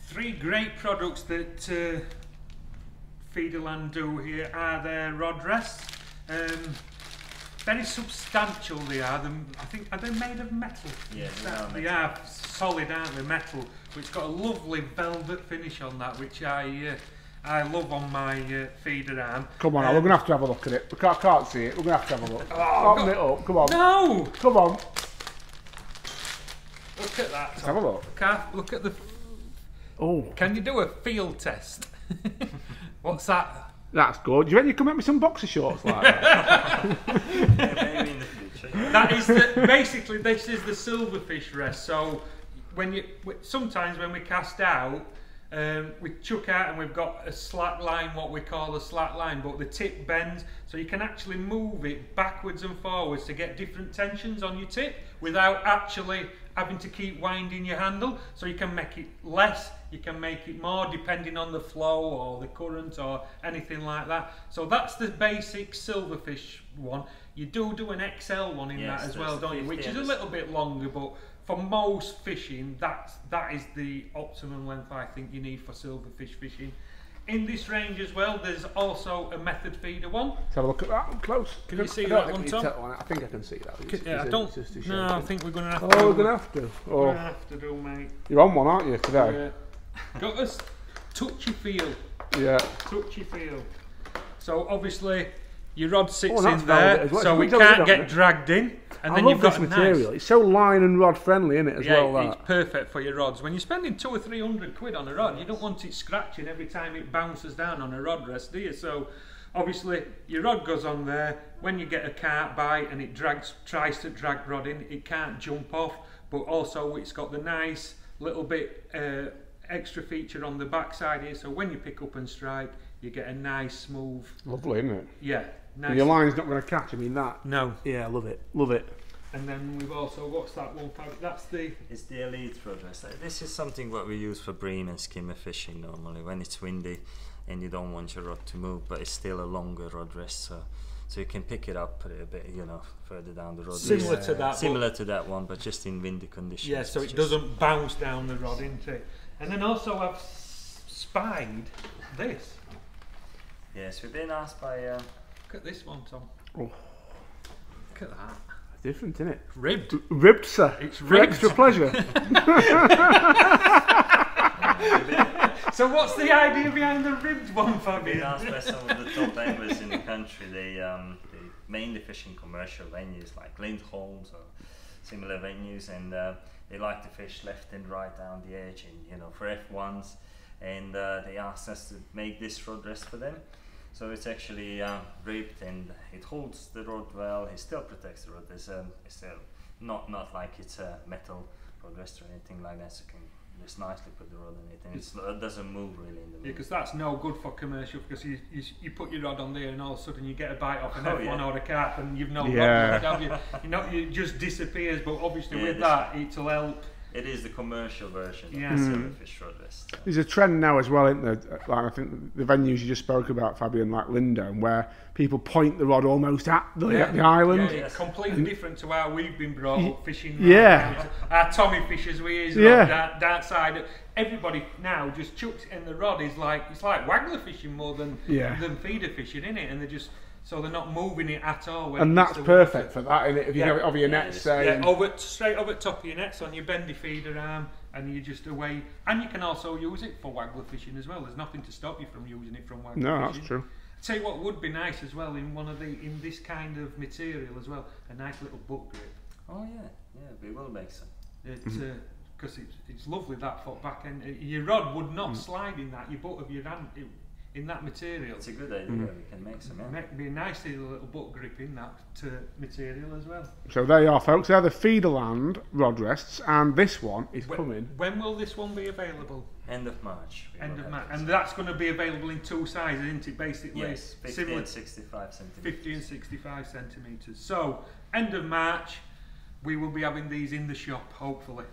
Three great products that Feederland do here are their rod rests. Very substantial they are. I think, are they made of metal? Yeah, they are solid, aren't they? Metal, which got a lovely velvet finish on that, which I love on my feeder arm. Come on, we're going to have a look at it. We can't see it. We're going to have a look. Open it up. Come on. No! Come on. Look at that. Let's have a look. Look at the. Oh. Can you do a field test? What's that? That's good. Do you reckon you can make me some boxer shorts like that? Maybe in the future. That is basically this is the Silverfish Rest. So sometimes when we cast out, we chuck out and we've got a slack line, what we call a slack line, but the tip bends, so you can actually move it backwards and forwards to get different tensions on your tip without actually having to keep winding your handle. So you can make it less, you can make it more depending on the flow or the current or anything like that. So that's the basic Silverfish one. You do an XL one in that as well, don't you? Which is a little bit longer, but for most fishing, that is the optimum length I think you need for silverfish fishing. In this range as well, there's also a method feeder one. Let's have a look at that up close. Can you see that one, Tom? I think I can see that. Yeah, I don't. No, I think we're going to have to. Oh, we're going to have to. We're going to have to do, mate. You're on one, aren't you, today? Yeah. Got us touchy feel. Yeah. Touchy feel. So obviously your rod sits in there, well. so we can't get dragged in. And then you've got this material. It's so line and rod friendly, isn't it, as well? Yeah, it's perfect for your rods. When you're spending 200 or 300 quid on a rod, you don't want it scratching every time it bounces down on a rod rest, do you? So obviously your rod goes on there. When you get a carp bite and it tries to drag rod in, it can't jump off. But also it's got the nice little bit extra feature on the backside here. So when you pick up and strike, you get a nice smooth. Lovely, isn't it? Yeah. Nice. Your line's not going to catch. I mean that. No. Yeah, love it. Love it. And then we've also, what's that one? That's the. It's the elite rod rest. This is something what we use for bream and skimmer fishing normally when it's windy and you don't want your rod to move, but it's still a longer rod rest. So you can pick it up a bit, you know, further down the rod. Similar to that. Similar to that one, but just in windy conditions. Yeah, so it doesn't bounce down the rod, into it. And then also I've spied this. Yes, we've been asked by. Look at this one, Tom. Oh. Look at that. It's different, isn't it? Ribbed. Ribbed, sir. It's for ribbed. extra pleasure. So what's the idea behind the ribbed one, Fabian? We've been asked by some of the top anglers in the country. They mainly fish in commercial venues like Lindholms or similar venues, and they like to fish left and right down the edge, and you know, for F1s. And they asked us to make this rod rest for them. So it's actually ribbed and it holds the rod well. It still protects the rod. It's still not like it's a metal rod rest or anything like that. So you can just nicely put the rod in it, and it doesn't move really in the wind. Because that's no good for commercial, because you put your rod on there and all of a sudden you get a bite off an F1 or a carp and you've no rod left, have you? It just disappears. But obviously with that, it'll help. It is the commercial version of the Silverfish Rod Rest. So. There's a trend now as well, isn't there? Like I think the venues you just spoke about, Fabian, like Lindholm, where people point the rod almost at the island. Yeah, it's completely different to how we've been brought up fishing. Yeah. Our Tommy fishers we use that side. Everybody now just chucks it in the rod. It's like waggler fishing more than feeder fishing, isn't it? And so they're not moving it at all. And that's perfect for that, isn't it? If you have it over your net, say. Yeah, straight over the top of your nets on your bendy feeder arm, and you're just away. And you can also use it for waggler fishing as well. There's nothing to stop you from using it from waggler fishing. No, that's true. I'll tell you what would be nice as well in this kind of material as well, a nice little butt grip. Oh yeah, we will make some. Because it's lovely that foot back end. Your rod would not slide in that. Your butt of your hand in that material. It's a good idea. We can make some. Yeah. Be a nice little butt grip in that material as well. So there you are, folks. They're the Feederland rod rests, and this one is coming. When will this one be available? End of March. End of March, and that's going to be available in two sizes, isn't it? Basically, yes, 50 and 65 centimeters. 50 and 65 centimeters. So end of March, we will be having these in the shop, hopefully.